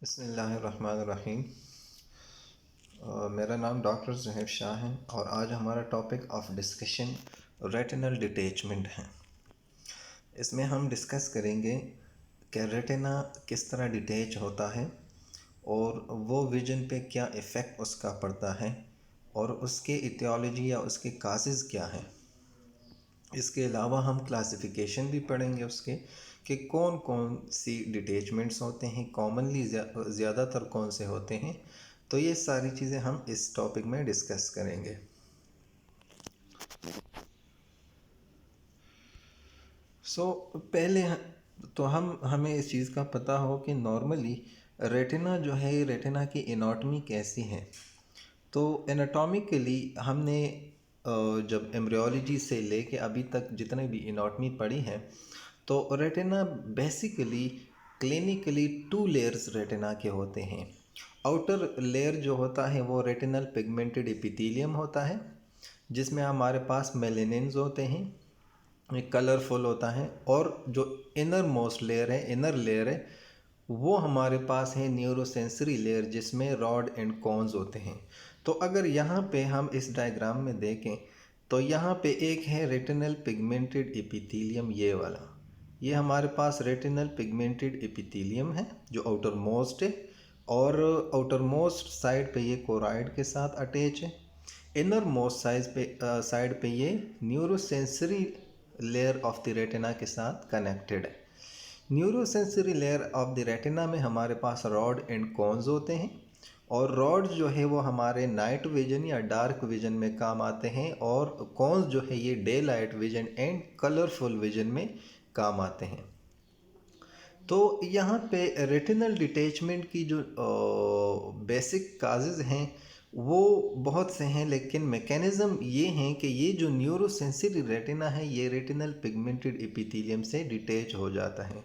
बिस्मिल्लाहिर्रहमानिर्रहीम। मेरा नाम डॉक्टर ज़ुहैब शाह है और आज हमारा topic of discussion retinal detachment है। इसमें हम डिस्कस करेंगे कि रेटिना किस तरह डिटैच होता है और वो विजन पे क्या इफ़ेक्ट उसका पड़ता है और उसके इटियोलॉजी या उसके काजेज़ क्या हैं। इसके अलावा हम क्लासिफिकेशन भी पढ़ेंगे उसके कि कौन कौन सी डिटैचमेंट्स होते हैं, कॉमनली ज़्यादातर कौन से होते हैं। तो ये सारी चीज़ें हम इस टॉपिक में डिस्कस करेंगे। पहले तो हमें इस चीज़ का पता हो कि नॉर्मली रेटिना जो है, रेटिना की एनाटॉमी कैसी है। तो एनाटॉमिकली हमने जब एम्ब्रियोलॉजी से लेके अभी तक जितने भी एनाटॉमी पढ़ी है, तो retina basically clinically two layers retina के होते हैं। आउटर लेयर जो होता है वो रेटिनल पिगमेंटेड एपिथेलियम होता है, जिसमें हमारे पास मेलेनिन्स होते हैं, एक कलरफुल होता है। और जो इनर मोस्ट लेयर है, इनर लेयर है, वो हमारे पास है न्यूरोसेंसरी लेयर, जिसमें रॉड एंड कॉन्स होते हैं। तो अगर यहाँ पे हम इस डायग्राम में देखें तो यहाँ पे एक है रेटिनल पिगमेंटेड एपिथेलियम, ये वाला, ये हमारे पास रेटिनल पिगमेंटेड एपिथेलियम है जो आउटर मोस्ट है। और आउटर मोस्ट साइड पे ये कोराइड के साथ अटैच है। इनर मोस्ट साइड पे ये neurosensory layer of the retina के साथ कनेक्टेड है। Neurosensory layer of the retina में हमारे पास रॉड एंड कॉन्स होते हैं। और रॉड जो है वो हमारे नाइट विजन या डार्क विजन में काम आते हैं, और कॉन्स जो है ये day light vision and colourful vision में काम आते हैं। तो यहाँ पे रेटिनल डिटैचमेंट की जो बेसिक काजेज़ हैं वो बहुत से हैं, लेकिन मैकेनिज़्म ये हैं कि ये जो न्यूरोसेंसरी रेटिना है ये रेटिनल पिगमेंटेड एपिथेलियम से डिटैच हो जाता है।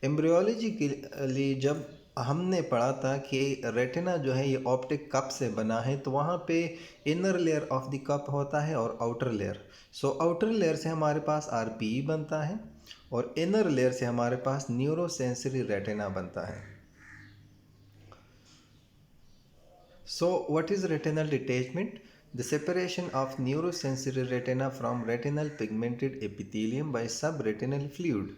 एम्ब्रियोलॉजी के लिए जब हमने पढ़ा था कि रेटिना जो है ये ऑप्टिक कप से बना है, तो वहाँ पे inner layer of the cup होता है और आउटर लेयर। आउटर लेयर से हमारे पास आरपीई बनता है और इनर लेयर से हमारे पास न्यूरोसेंसरी रेटिना बनता है। So what is retinal detachment? The separation of neurosensory retina from retinal pigmented epithelium by subretinal fluid.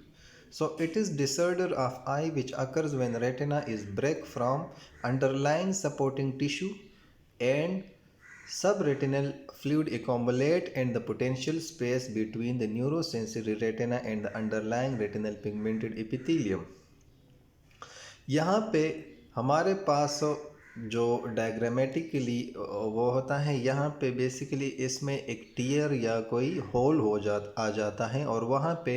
So it is disorder of eye which occurs when retina is break from underlying supporting tissue and subretinal fluid accumulate in the potential space between the neurosensory retina and the underlying retinal pigmented epithelium. यहाँ पे हमारे पास जो diagrammatically वो होता है, यहाँ पे basically इसमें एक टीयर या कोई होल आ जाता है और वहाँ पे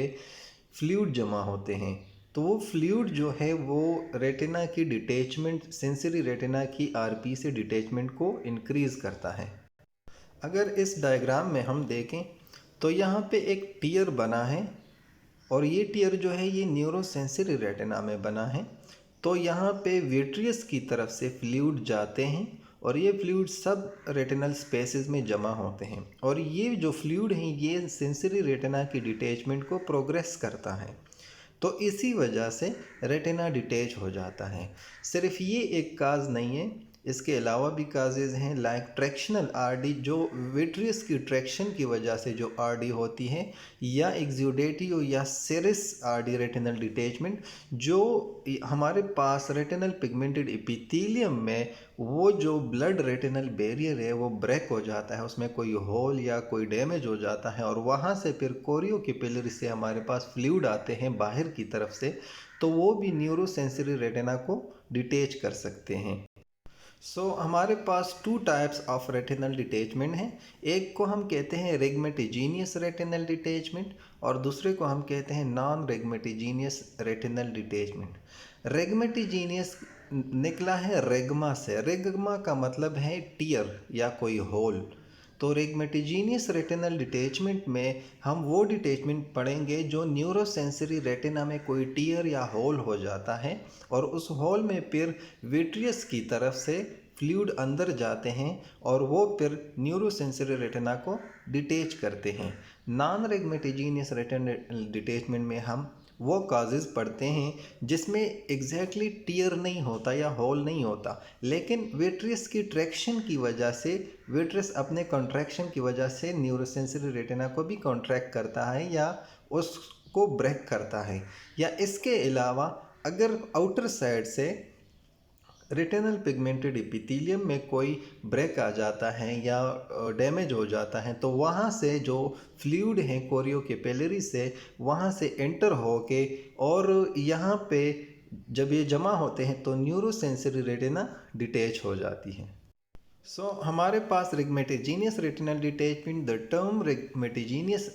फ्लूइड जमा होते हैं। तो वो फ्लूइड जो है वो रेटिना की डिटैचमेंट, सेंसरी रेटिना की आरपी से डिटैचमेंट को इंक्रीज़ करता है। अगर इस डायग्राम में हम देखें तो यहाँ पे एक टीयर बना है और ये टीयर जो है ये न्यूरोसेंसरी रेटिना में बना है। तो यहाँ पे विट्रियस की तरफ से फ्लूइड जाते हैं और ये फ्लूइड सब रेटिनल स्पेसेस में जमा होते हैं, और ये जो फ्लूइड हैं ये सेंसरी रेटिना की डिटैचमेंट को प्रोग्रेस करता है। तो इसी वजह से रेटिना डिटैच हो जाता है। सिर्फ ये एक काज नहीं है, इसके अलावा भी काजेज़ हैं, लाइक ट्रैक्शनल आरडी, जो विट्रियस की ट्रैक्शन की वजह से जो आरडी होती है, या एक्सुडेटिव या सेरिस आरडी रेटिनल डिटैचमेंट, जो हमारे पास रेटिनल पिगमेंटेड एपिथेलियम में वो जो ब्लड रेटिनल बैरियर है वो ब्रेक हो जाता है, उसमें कोई होल या कोई डैमेज हो जाता है और वहाँ से फिर कोरियो कैपिलरी से हमारे पास फ्लूइड आते हैं बाहर की तरफ से, तो वो भी न्यूरोसेंसरी रेटिना को डिटैच कर सकते हैं। हमारे पास two types of retinal detachment हैं। एक को हम कहते हैं रेगमेटिजीनियस रेटिनल डिटैचमेंट और दूसरे को हम कहते हैं नॉन रेगमेटिजीनियस रेटिनल डिटैचमेंट। रेगमेटिजीनियस निकला है रेगमा से। रेगमा का मतलब है टीयर या कोई होल। तो रेगमेटिजीनियस रेटिनल डिटैचमेंट में हम वो डिटैचमेंट पढ़ेंगे जो न्यूरोसेंसरी रेटिना में कोई टीयर या होल हो जाता है और उस होल में फिर विट्रियस की तरफ से फ्लूइड अंदर जाते हैं और वो फिर न्यूरोसेंसरी रेटिना को डिटैच करते हैं। नॉन रेगमेटिजीनियस रेटिनल डिटैचमेंट में हम वो काजेज़ पढ़ते हैं जिसमें एग्जैक्टली टीयर नहीं होता या होल नहीं होता, लेकिन विट्रियस की ट्रैक्शन की वजह से, विट्रियस अपने कॉन्ट्रैक्शन की वजह से न्यूरोसेंसरी रेटिना को भी कॉन्ट्रैक्ट करता है या उसको ब्रेक करता है। या इसके अलावा अगर आउटर साइड से रेटिनल पिगमेंटेड एपिथेलियम में कोई ब्रेक आ जाता है या डैमेज हो जाता है, तो वहाँ से जो फ्लूइड है कोरियो कैपिलरी से वहाँ से एंटर होके और यहाँ पे जब ये जमा होते हैं तो न्यूरोसेंसरी रेटिना डिटैच हो जाती है। हमारे पास rhegmatogenous retinal detachment, the term rhegmatogenous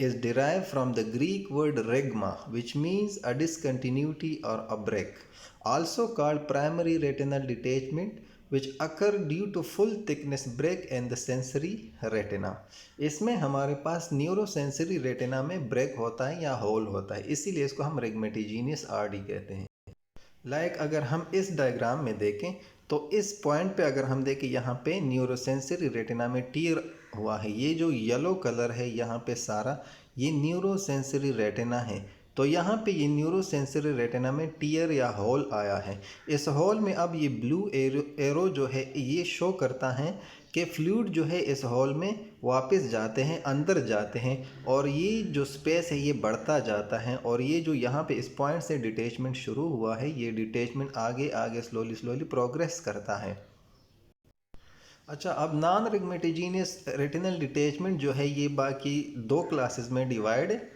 is derived from the Greek word regma, which means a discontinuity or a break, also called primary retinal detachment, which occur due to full thickness break in the sensory retina। इसमें हमारे पास neurosensory retina में break होता है या whole होता है, इसीलिए इसको हम रिग्मेटोजेनियस आरडी कहते हैं। अगर हम इस डायग्राम में देखें तो इस पॉइंट पे अगर हम देखें, यहाँ पे न्यूरोसेंसरी रेटिना में टीयर हुआ है, ये जो येलो कलर है यहाँ पे सारा, ये न्यूरोसेंसरी रेटिना है। तो यहाँ पे ये न्यूरोसेंसरी रेटिना में टीयर या होल आया है। इस होल में अब ये ब्लू एरो जो है ये शो करता है कि फ्लूइड जो है इस होल में वापस जाते हैं, अंदर जाते हैं, और ये जो स्पेस है ये बढ़ता जाता है, और ये जो यहाँ पे इस पॉइंट से डिटैचमेंट शुरू हुआ है, ये डिटैचमेंट आगे आगे स्लोली स्लोली प्रोग्रेस करता है। अच्छा, अब नॉन रिग्मेटोजेनियस रेटिनल डिटैचमेंट जो है ये बाकी दो क्लासेस में डिवाइड है।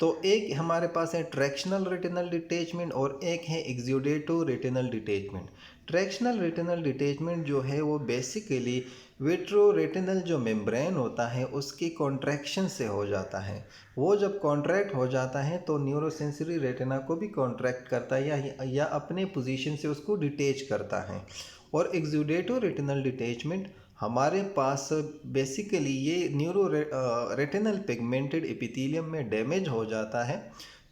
तो एक हमारे पास है ट्रैक्शनल रेटिनल डिटैचमेंट और एक है exudative retinal detachment. Tractional retinal detachment जो है वो बेसिकली विट्रोरेटिनल जो मेम्ब्रेन होता है उसकी कॉन्ट्रैक्शन से हो जाता है। वो जब कॉन्ट्रैक्ट हो जाता है तो न्यूरोसेंसरी रेटिना को भी कॉन्ट्रैक्ट करता है या अपने पोजीशन से उसको डिटैच करता है। और एक्सुडेटिव रेटिनल डिटैचमेंट हमारे पास बेसिकली ये न्यूरो रेटिनल पिगमेंटेड एपिथेलियम में डैमेज हो जाता है।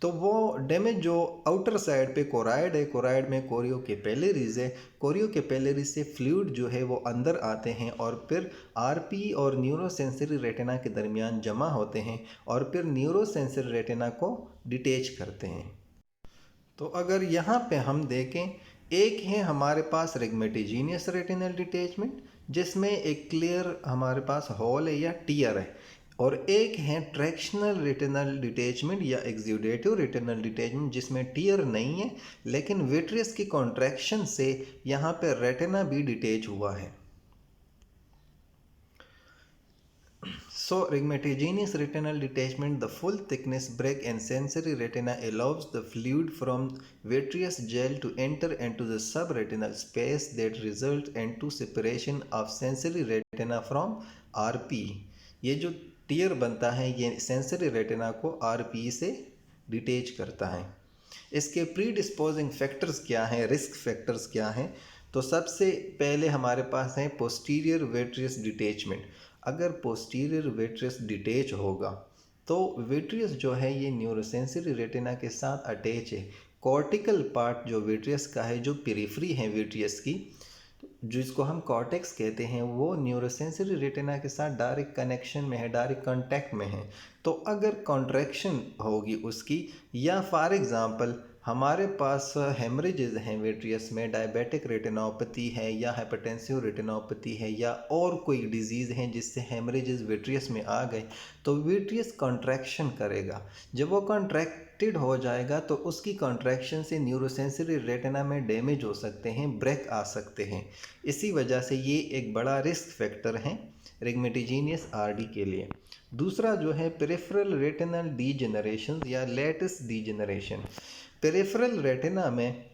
तो वो डैमेज जो आउटर साइड पे कोराइड है, कोराइड में कोरियो कैपिलरीज है, कोरियो कैपिलरीज से फ्लूइड जो है वो अंदर आते हैं और फिर आरपी और न्यूरोसेंसरी रेटिना के दरमियान जमा होते हैं और फिर न्यूरोसेंसरी रेटिना को डिटैच करते हैं। तो अगर यहाँ पे हम देखें, एक है हमारे पास रिग्मेटोजेनियस रेटिनल डिटैचमेंट जिसमें एक क्लियर हमारे पास होल है या टीयर है, और एक है ट्रैक्शनल रेटिनल डिटैचमेंट या एक्सुडेटिव रेटिनल डिटैचमेंट जिसमें टीयर नहीं है लेकिन विट्रियस की कॉन्ट्रैक्शन से यहाँ पे रेटिना भी डिटैच हुआ है। So, rigmatogenous retinal detachment, the full thickness break in sensory retina allows the fluid from vitreous gel to enter into the subretinal space that results into separation of sensory retina from RP। ये जो tier बनता है ये sensory retina को RP से detach करता है। इसके प्री डिस्पोजिंग फैक्टर्स क्या हैं, रिस्क फैक्टर्स क्या हैं? तो सबसे पहले हमारे पास है पोस्टीरियर विट्रियस डिटैचमेंट। अगर पोस्टीरियर विट्रियस डिटैच होगा तो विट्रियस जो है ये न्यूरोसेंसरी रेटिना के साथ अटैच है। कॉर्टिकल पार्ट जो विट्रियस का है, जो पेरिफेरी है विट्रियस की, जिसको हम कॉर्टेक्स कहते हैं, वो न्यूरोसेंसरी रेटिना के साथ डायरेक्ट कनेक्शन में है, डायरेक्ट कांटेक्ट में है। तो अगर कॉन्ट्रैक्शन होगी उसकी, या फॉर एग्जांपल हमारे पास हेमरेजेस हैं विट्रियस में, डायबिटिक रेटिनोपैथी है या हाइपरटेंसिव रेटिनोपैथी है या और कोई डिजीज़ हैं जिससे हेमरेजेस विट्रियस में आ गए, तो विट्रियस कॉन्ट्रैक्शन करेगा। जब वो कॉन्ट्रैक्टेड हो जाएगा तो उसकी कॉन्ट्रैक्शन से न्यूरोसेंसरी रेटिना में डैमेज हो सकते हैं, ब्रेक आ सकते हैं। इसी वजह से ये एक बड़ा रिस्क फैक्टर है रिग्मेटोजेनियस आरडी के लिए। दूसरा जो है पेरिफेरल रेटिनल डीजेनरेशन या लेटिस डीजेनरेशन। पेरिफेरल रेटिना में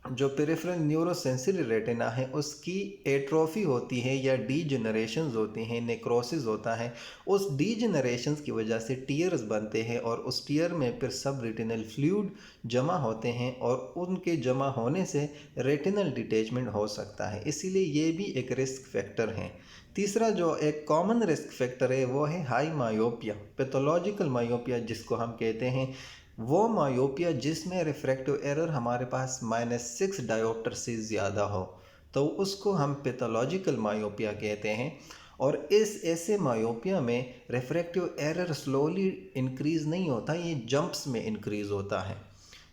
जो पेरिफेरल न्यूरोसेंसरी रेटिना है उसकी एट्रोफी होती है या डीजेनरेशंस होती हैं, नेक्रोसिस होता है। उस डीजेनरेशंस की वजह से टीयर्स बनते हैं और उस टीयर में फिर सब रेटिनल फ्लूइड जमा होते हैं और उनके जमा होने से रेटिनल डिटैचमेंट हो सकता है। इसीलिए ये भी एक रिस्क फैक्टर है। तीसरा जो एक कॉमन रिस्क फैक्टर है वो है हाई मायोपिया, पैथोलॉजिकल मायोपिया जिसको हम कहते हैं। वो मायोपिया जिसमें रिफ्रैक्टिव एरर हमारे पास -6 डायोप्टर से ज़्यादा हो, तो उसको हम पैथोलॉजिकल मायोपिया कहते हैं। और इस ऐसे मायोपिया में रिफ्रैक्टिव एरर स्लोली इंक्रीज़ नहीं होता, ये जंप्स में इंक्रीज़ होता है।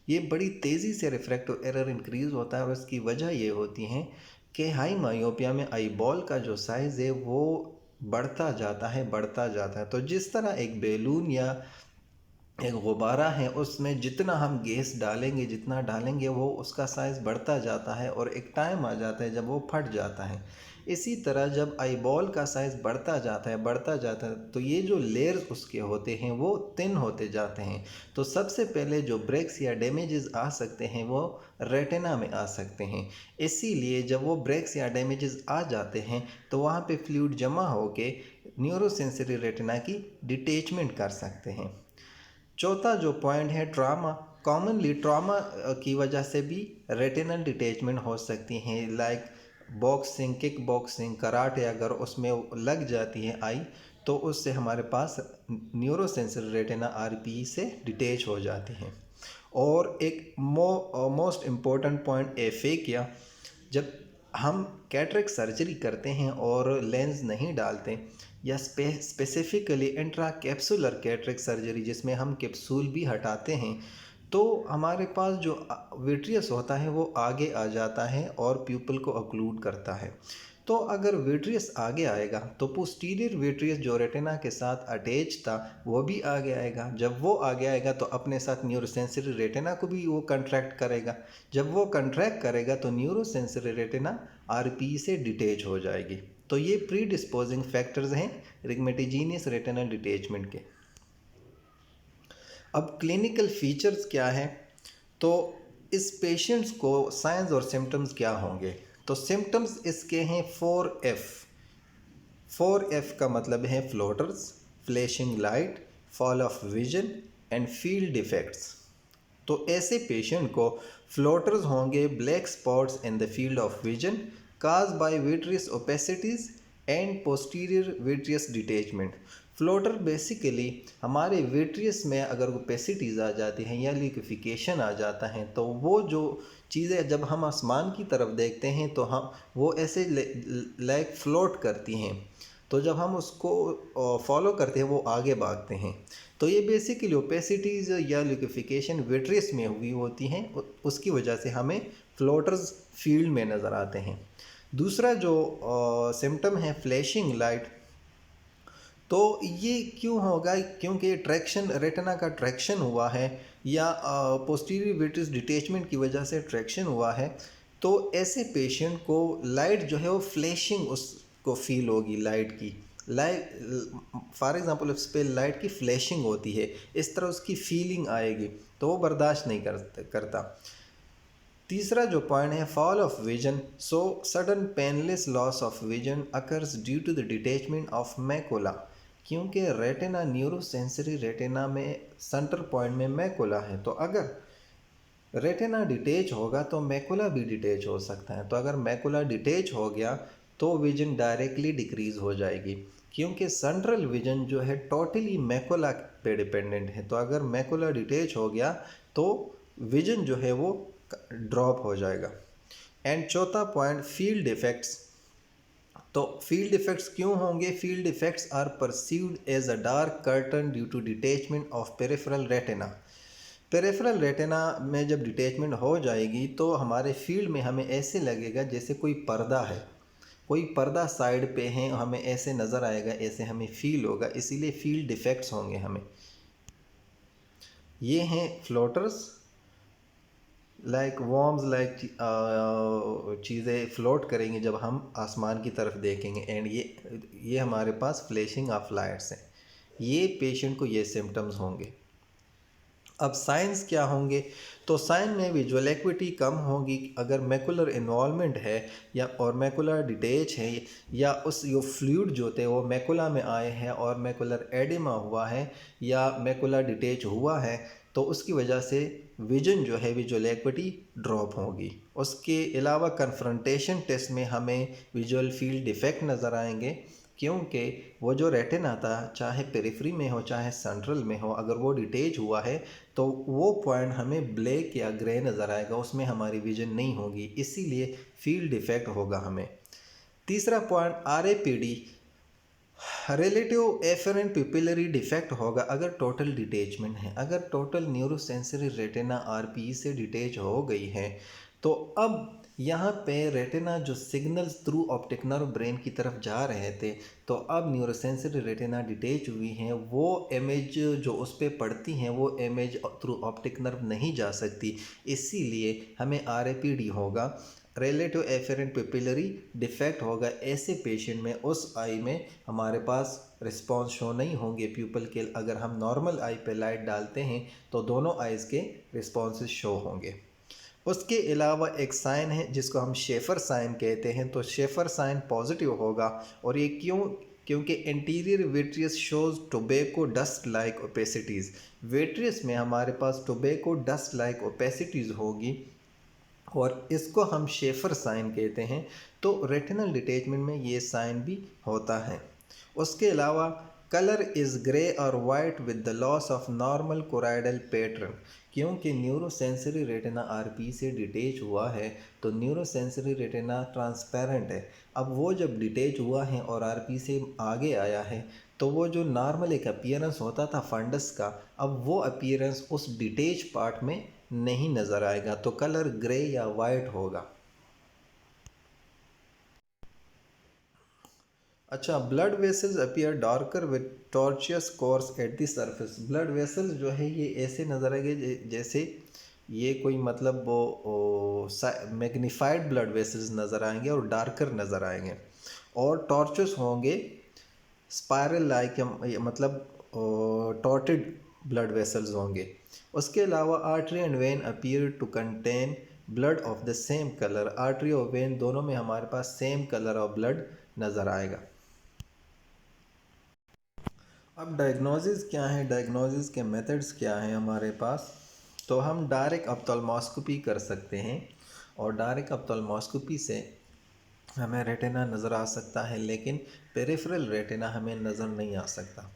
ये बड़ी तेज़ी से रिफ्रैक्टिव एरर इंक्रीज़ होता है और इसकी वजह ये होती है कि हाई मायोपिया में आई बॉल का जो साइज़ है वो बढ़ता जाता है। तो जिस तरह एक बैलून या एक गुब्बारा है, उसमें जितना हम गैस डालेंगे, जितना डालेंगे, वो उसका साइज़ बढ़ता जाता है और एक टाइम आ जाता है जब वो फट जाता है। इसी तरह जब आई बॉल का साइज़ बढ़ता जाता है तो ये जो लेयर्स उसके होते हैं वो थिन होते जाते हैं। तो सबसे पहले जो ब्रेक्स या डैमेजेस आ सकते हैं वो रेटिना में आ सकते हैं। इसीलिए जब वो ब्रेक्स या डैमेजेस आ जाते हैं तो वहाँ पे फ्लूइड जमा होके न्यूरोसेंसरी रेटिना की डिटैचमेंट कर सकते हैं। चौथा जो पॉइंट है ट्रॉमा, कॉमनली ट्रॉमा की वजह से भी रेटिनल डिटैचमेंट हो सकती हैं। Like boxing, kick boxing, karate अगर उसमें लग जाती है आई, तो उससे हमारे पास न्यूरोसेंसरी रेटिना आरपीई से डिटैच हो जाती हैं। और एक मोस्ट इम्पोर्टेंट पॉइंट एफेकिया, जब हम कैटरेक्ट सर्जरी करते हैं और लेंस नहीं डालते, या specifically intra capsular cataract surgery जिसमें हम कैप्सूल भी हटाते हैं, तो हमारे पास जो विट्रियस होता है वो आगे आ जाता है और प्यूपल को ऑक्लूड करता है। तो अगर विट्रियस आगे आएगा तो पोस्टीरियर विट्रियस जो रेटिना के साथ अटैच था वो भी आगे आएगा। जब वो आगे आएगा तो अपने साथ न्यूरोसेंसरी रेटिना को भी वो कंट्रैक्ट करेगा। जब वो कंट्रैक्ट करेगा तो न्यूरोसेंसरी रेटिना आरपी से डिटैच हो जाएगी। तो ये प्री डिस्पोजिंग फैक्टर्स हैं रिग्मेटोजेनियस रेटिनल डिटैचमेंट के। अब क्लिनिकल फीचर्स क्या है, तो इस पेशेंट्स को साइंस और सिम्टम्स क्या होंगे। तो सिम्टम्स इसके हैं 4F। 4F का मतलब है floaters, flashing light, fall of vision and field defects. तो ऐसे पेशेंट को फ्लोटर्स होंगे black spots in the field of vision caused by vitreous opacities and posterior vitreous detachment. Floater basically हमारे विट्रियस में अगर ओपेसिटीज़ आ जाती हैं या लिक्विफिकेशन आ जाता है, तो वो जो चीज़ें जब हम आसमान की तरफ देखते हैं तो हम वो ऐसे लाइक फ्लोट करती हैं। तो जब हम उसको फॉलो करते हैं वो आगे भागते हैं। तो ये बेसिकली ओपेसिटीज़ या लिक्विफिकेशन विट्रियस में हुई होती हैं, उसकी वजह से हमें फ्लोटर्स फील्ड में नज़र आते हैं। दूसरा जो सिम्टम है फ्लैशिंग लाइट, तो ये क्यों होगा, क्योंकि ट्रैक्शन, रेटिना का ट्रैक्शन हुआ है या पोस्टीरियर विट्रियस डिटैचमेंट की वजह से ट्रैक्शन हुआ है। तो ऐसे पेशेंट को लाइट जो है वो फ्लैशिंग उसको फील होगी, लाइट फॉर एग्जांपल उस पर लाइट की फ्लैशिंग होती है, इस तरह उसकी फीलिंग आएगी, तो वो बर्दाश्त नहीं करता। तीसरा जो पॉइंट है fall of vision, so sudden painless loss of vision occurs due to the detachment of macula. क्योंकि रेटिना, न्यूरोसेंसरी रेटिना में सेंटर पॉइंट में मैकुला है, तो अगर रेटिना डिटैच होगा तो मैकुला भी डिटैच हो सकता है। तो अगर मैकुला डिटैच हो गया तो विजन डायरेक्टली डिक्रीज हो जाएगी, क्योंकि सेंट्रल विजन जो है टोटली मैकुला पे डिपेंडेंट है। तो अगर मैकुला डिटैच हो गया तो विजन जो है वो ड्रॉप हो जाएगा। एंड चौथा पॉइंट फील्ड इफेक्ट्स। तो फील्ड इफेक्ट्स क्यों होंगे? Field effects are perceived as a dark curtain due to detachment of peripheral retina. Peripheral retina में जब डिटैचमेंट हो जाएगी तो हमारे फील्ड में हमें ऐसे लगेगा जैसे कोई पर्दा है, कोई पर्दा साइड पे है, हमें ऐसे नज़र आएगा, ऐसे हमें फील होगा, इसीलिए फील्ड इफेक्ट्स होंगे हमें। ये हैं फ्लोटर्स, लाइक वॉर्म्स, लाइक चीज़ें फ्लोट करेंगी जब हम आसमान की तरफ देखेंगे। एंड ये हमारे पास फ्लैशिंग ऑफ लाइट्स हैं। ये पेशेंट को ये सिम्टम्स होंगे। अब साइंस क्या होंगे? तो साइन में विजुअल एक्विटी कम होगी अगर मैकुलर इन्वॉल्वमेंट है या और मैकुलर डिटैच है, या उस जो फ्लूइड जो थे वो मैकुला में आए हैं और मैकुलर एडिमा हुआ है या मैकुलर डिटैच हुआ है, तो उसकी वजह से विजन जो है, विजुअल एक्विटी ड्रॉप होगी। उसके अलावा कन्फ्रंटेशन टेस्ट में हमें विजुअल फील्ड डिफेक्ट नज़र आएंगे, क्योंकि वो जो रेटिना था, चाहे पेरिफेरी में हो चाहे सेंट्रल में हो, अगर वो डिटैच हुआ है तो वो पॉइंट हमें ब्लैक या ग्रे नज़र आएगा, उसमें हमारी विजन नहीं होगी, इसीलिए फील्ड डिफेक्ट होगा हमें। तीसरा point RAPD, relative afferent pupillary defect होगा अगर टोटल डिटेचमेंट है। अगर टोटल न्यूरोसेंसरी रेटिना आरपीई से डिटेच हो गई है तो अब यहाँ पे रेटिना जो signals through optic nerve brain की तरफ जा रहे थे, तो अब न्यूरोसेंसरी रेटिना डिटेच हुई हैं, वो इमेज जो उस पर पड़ती हैं वो इमेज थ्रू ऑप्टिक नर्व नहीं जा सकती, इसीलिए हमें आरएपीडी होगा, रिलेटिव एफरेंट पिपिलरी डिफेक्ट होगा। ऐसे पेशेंट में उस आई में हमारे पास रिस्पॉन्स शो नहीं होंगे प्यूपल के। अगर हम नॉर्मल आई पे लाइट डालते हैं तो दोनों आइज़ के रिस्पॉन्सेज शो होंगे। उसके अलावा एक साइन है जिसको हम शेफर साइन कहते हैं, तो शेफर साइन पॉजिटिव होगा। और ये क्यों? क्योंकि anterior vitreous shows tobacco dust like opacities. Vitreous में हमारे पास टोबैको डस्ट लाइक ओपेसिटीज़ होगी और इसको हम शेफर साइन कहते हैं। तो रेटिनल डिटेचमेंट में ये साइन भी होता है। उसके अलावा कलर इज़ ग्रे और white with the loss of normal choroidal pattern. क्योंकि न्यूरोसेंसरी रेटिना आरपी से डिटेच हुआ है तो न्यूरोसेंसरी रेटिना ट्रांसपेरेंट है। अब वो जब डिटेच हुआ है और आरपी से आगे आया है तो वो जो नॉर्मल एक अपीयरेंस होता था फंडस का, अब वो अपीयरेंस उस डिटेच पार्ट में नहीं नज़र आएगा, तो कलर ग्रे या वाइट होगा। अच्छा, blood vessels appear darker with tortuous course at the surface. Blood vessels जो है ये ऐसे नज़र आएंगे जैसे ये कोई मतलब वो मैग्नीफाइड ब्लड वेसल्स नज़र आएंगे और डार्कर नज़र आएंगे, और टॉर्चस होंगे स्पायरल लाइक, मतलब टॉर्टेड ब्लड वेसल्स होंगे। उसके अलावा artery and vein appear to contain blood of the same colour. Artery और वेन दोनों में हमारे पास सेम कलर ऑफ ब्लड नज़र आएगा। अब डायग्नोसिस क्या है, डायग्नोसिस के मेथड्स क्या हैं हमारे पास? तो हम डायरेक्ट ऑप्थेल्मोस्कोपी कर सकते हैं और डायरेक्ट ऑप्थेल्मोस्कोपी से हमें रेटिना नज़र आ सकता है, लेकिन पेरिफेरल रेटिना हमें नज़र नहीं आ सकता।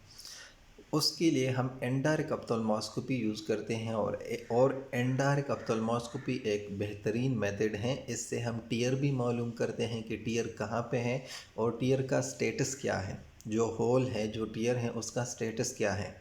उसके लिए हम एंडायरेक्ट ऑप्थेल्मोस्कोपी यूज़ करते हैं और एंडायरेक्ट ऑप्थेल्मोस्कोपी एक बेहतरीन मेथड है। इससे हम टीयर भी मालूम करते हैं कि टीयर कहाँ पे है और टीयर का स्टेटस क्या है, जो होल है जो टीयर है उसका स्टेटस क्या है।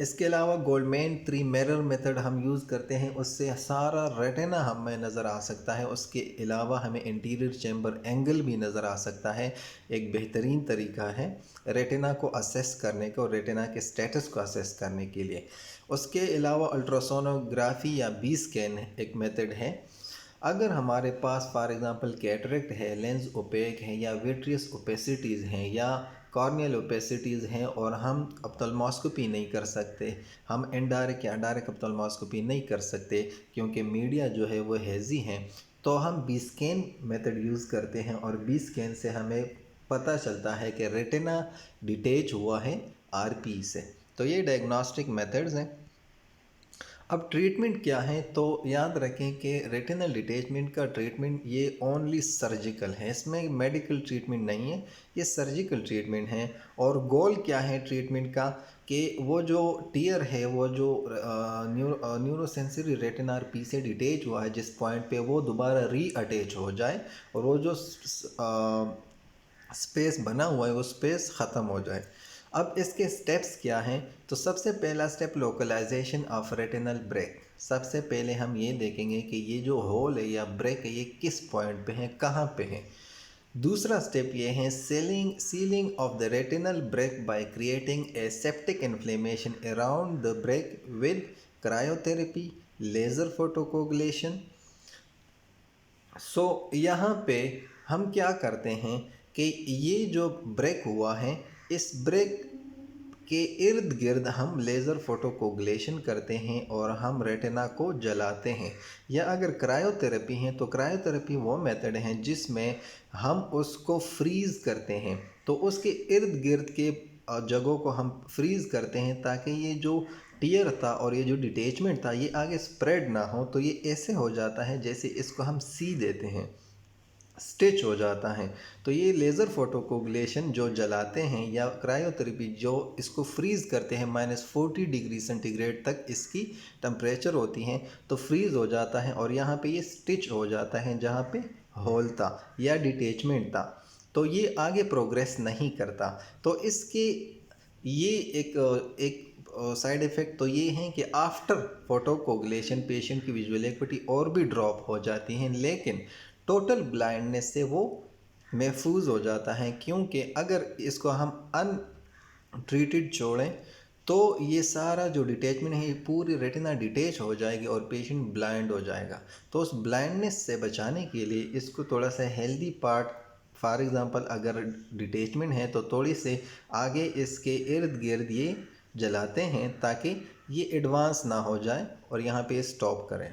इसके अलावा गोल्डमैन 3 मिरर मेथड हम यूज़ करते हैं, उससे सारा रेटिना हमें नज़र आ सकता है। उसके अलावा हमें इंटीरियर चैम्बर एंगल भी नज़र आ सकता है। एक बेहतरीन तरीका है रेटिना को असेस करने का और रेटिना के स्टेटस को असेस करने के लिए। उसके अलावा अल्ट्रासोनोग्राफी या बी स्कैन एक मेथड है। अगर हमारे पास फॉर एग्ज़ाम्पल कैटरेक्ट है, लेंस ओपेक है या विट्रियस ओपेसिटीज़ हैं या कॉर्नियल ओपेसिटीज़ हैं और हम ऑप्थेल्मोस्कोपी नहीं कर सकते, हम इनडायरेक्ट या डायरेक्ट ऑप्थेल्मोस्कोपी नहीं कर सकते क्योंकि मीडिया जो है वो हेज़ी हैं, तो हम बी स्कैन मेथड यूज़ करते हैं और बी स्कैन से हमें पता चलता है कि रेटिना डिटेच हुआ है आरपी से। तो ये डायग्नोस्टिक मेथड्स हैं। अब ट्रीटमेंट क्या है, तो याद रखें कि रेटिनल डिटैचमेंट का ट्रीटमेंट ये ओनली सर्जिकल है, इसमें मेडिकल ट्रीटमेंट नहीं है, ये सर्जिकल ट्रीटमेंट है। और गोल क्या है ट्रीटमेंट का कि वो जो टीयर है, वो जो न्यूरोसेंसरी रेटिना आरपी से डिटेच हुआ है जिस पॉइंट पे, वो दोबारा री अटैच हो जाए और वो जो स्पेस बना हुआ है वो स्पेस ख़त्म हो जाए। अब इसके स्टेप्स क्या हैं? तो सबसे पहला step localisation of retinal break. सबसे पहले हम ये देखेंगे कि ये जो होल है या ब्रेक है ये किस पॉइंट पे है, कहाँ पे है। दूसरा स्टेप ये है sealing of the retinal break by creating a septic inflammation around the break with cryotherapy, laser photocoagulation. यहाँ पे हम क्या करते हैं कि ये जो ब्रेक हुआ है, इस ब्रेक के इर्द गिर्द हम लेज़र फोटोकोगुलेशन करते हैं और हम रेटिना को जलाते हैं। या अगर क्रायोथेरेपी है तो क्रायोथेरेपी वो मेथड है जिसमें हम उसको फ्रीज़ करते हैं, तो उसके इर्द गिर्द के जगहों को हम फ्रीज़ करते हैं ताकि ये जो टीयर था और ये जो डिटेचमेंट था ये आगे स्प्रेड ना हो। तो ये ऐसे हो जाता है जैसे इसको हम सी देते हैं, स्टिच हो जाता है। तो ये लेज़र फोटोकोगुलेशन जो जलाते हैं या क्रायोथेरेपी जो इसको फ्रीज़ करते हैं -40 डिग्री सेंटीग्रेड तक इसकी टेम्परेचर होती है, तो फ्रीज़ हो जाता है और यहाँ पे ये स्टिच हो जाता है जहाँ पे होल था या डिटेचमेंट था। तो ये आगे प्रोग्रेस नहीं करता। तो इसके ये एक साइड इफ़ेक्ट तो ये हैं कि आफ्टर फोटोकोगुलेशन पेशेंट की विजुअल एक्टिविटी और भी ड्रॉप हो जाती हैं, लेकिन टोटल ब्लाइंडनेस से वो महफूज हो जाता है, क्योंकि अगर इसको हम अनट्रीटेड छोड़ें तो ये सारा जो डिटैचमेंट है ये पूरी रेटिना डिटेच हो जाएगी और पेशेंट ब्लाइंड हो जाएगा। तो उस ब्लाइंडनेस से बचाने के लिए इसको थोड़ा सा हेल्दी पार्ट, फॉर एग्ज़ाम्पल अगर डिटैचमेंट है तो थोड़ी से आगे इसके इर्द गिर्द ये जलाते हैं ताकि ये एडवांस ना हो जाए और यहाँ पे स्टॉप करें।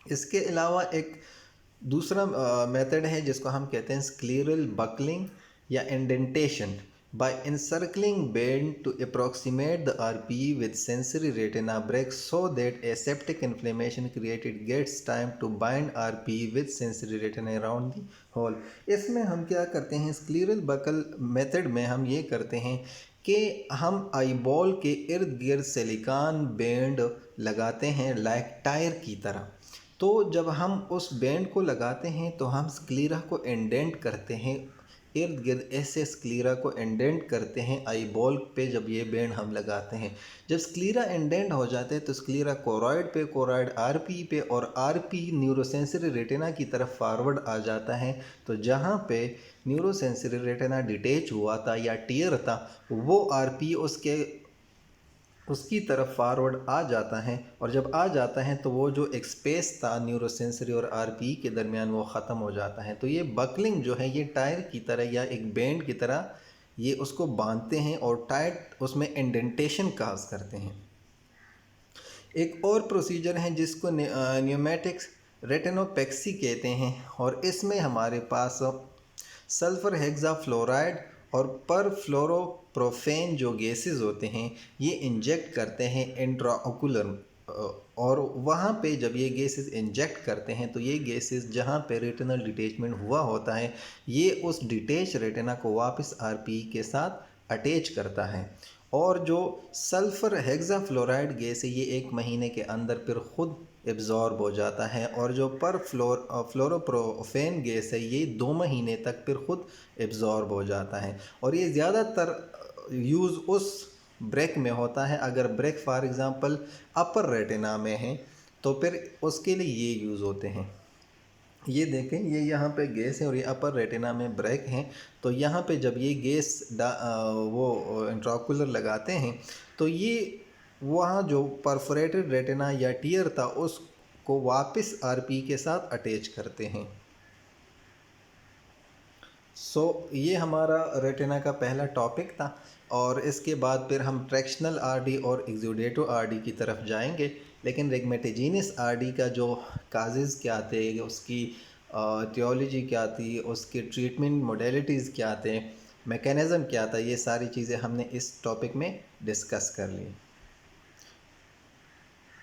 इसके अलावा एक दूसरा मेथड है जिसको हम कहते हैं स्क्लेरल बकलिंग या indentation by encircling band to approximate the RPE with sensory retina break so that aseptic inflammation created gets time to bind RPE with sensory retina around the hole। इसमें हम क्या करते हैं, स्क्लेरल बकल मेथड में हम ये करते हैं कि हम आईबॉल के इर्द गिर्द सिलिकॉन बैंड लगाते हैं लाइक टायर की तरह। तो जब हम उस बैंड को लगाते हैं तो हम स्क्लीरा को इंडेंट करते हैं, इर्द गिर्द ऐसे स्क्लीरा को इंडेंट करते हैं आईबॉल पे जब ये बैंड हम लगाते हैं। जब स्क्लीरा इंडेंट हो जाते हैं तो स्क्लीरा कोरॉइड पे, कोरॉइड आरपी पे और आरपी न्यूरोसेंसरी रेटिना की तरफ फॉरवर्ड आ जाता है। तो जहाँ पे न्यूरोसेंसरी रेटिना डिटेच हुआ था या टियर था वो आरपी उसकी तरफ फॉरवर्ड आ जाता है, और जब आ जाता है तो वो जो एक स्पेस था न्यूरोसेंसरी और आरपी के दरमियान वो ख़त्म हो जाता है। तो ये बकलिंग जो है ये टायर की तरह या एक बैंड की तरह ये उसको बांधते हैं और टाइट उसमें इंडेंटेशन काज करते हैं। एक और प्रोसीजर है जिसको न्यूमेटिक्स रेटिनोपेक्सी कहते हैं, और इसमें हमारे पास सल्फ़र हेक्साफ्लोराइड और परफ्लोरोप्रोफेन जो गैसेस होते हैं ये इंजेक्ट करते हैं इंट्राओकुलर, और वहाँ पे जब ये गैसेस इंजेक्ट करते हैं तो ये गैसेस जहाँ पे रेटिनल डिटेचमेंट हुआ होता है ये उस डिटेच रेटिना को वापस आरपी के साथ अटैच करता है। और जो सल्फ़र हेक्साफ्लोराइड गैस है ये 1 महीने के अंदर फिर खुद एब्जॉर्ब हो जाता है, और जो फ्लोरोप्रोफेन गैस है ये 2 महीने तक फिर खुद एब्जॉर्ब हो जाता है। और ये ज़्यादातर यूज़ उस ब्रेक में होता है, अगर break for example upper retina में है तो फिर उसके लिए ये यूज़ होते हैं। ये देखें ये यहाँ पे गैस है और ये अपर रेटिना में ब्रेक हैं, तो यहाँ पे जब ये गैस वो इंट्राओकुलर लगाते हैं तो ये वहाँ जो परफोरेटेड रेटिना या टियर था उसको वापस आरपी के साथ अटैच करते हैं। ये हमारा रेटिना का पहला टॉपिक था, और इसके बाद फिर हम ट्रैक्शनल आरडी और एक्सुडेटिव आरडी की तरफ जाएंगे। लेकिन रेगमेटोजेनियस आरडी का जो काजेज़ क्या थे, उसकी थियोलॉजी क्या थी, उसके ट्रीटमेंट मोडेलिटीज़ क्या थे, मैकेनिज़्म क्या था, ये सारी चीज़ें हमने इस टॉपिक में डिस्कस कर ली।